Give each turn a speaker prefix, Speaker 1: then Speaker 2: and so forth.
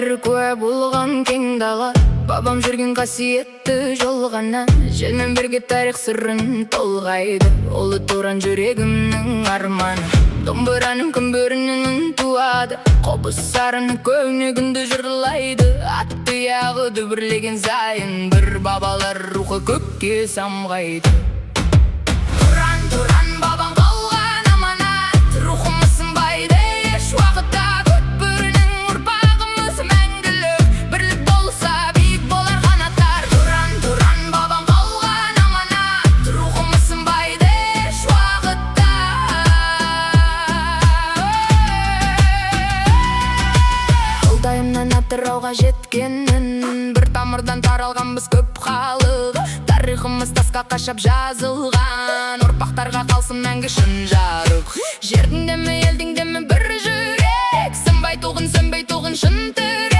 Speaker 1: бабалар куә болған кең дала, бабам жүрген қасиетті жол ғана. Желмен бірге тарих сырын толғайды, олы туран жүрегімнің арманы. Домбыраның күмбірінен туады, қобыз сарыны көңнегінді жырлайды. Атты яғы дүбірлеген сайын, бір бабалар рухы көкке самғайды. Туран, туран бабам қалған аманат, рухымыз сынбайды еш уақытта. Көкбөрінің ұрпағымыз мәңгілік, бірлік болса биік болар қанаттар. Туран, туран бабам қалған аманат, рухымыз сынбайды еш уақытта. Құлдайымнан атырауға жеткенін, бір тамырдан таралғанбыз көп халық. Тарихымыз тасқа қашап жазылған, ұрпақтарға қалсын мәңгі шын жарық. Жердің демі, елдің демі бір жүрек, сынбай туғын, сөнбей туғын шын тірек.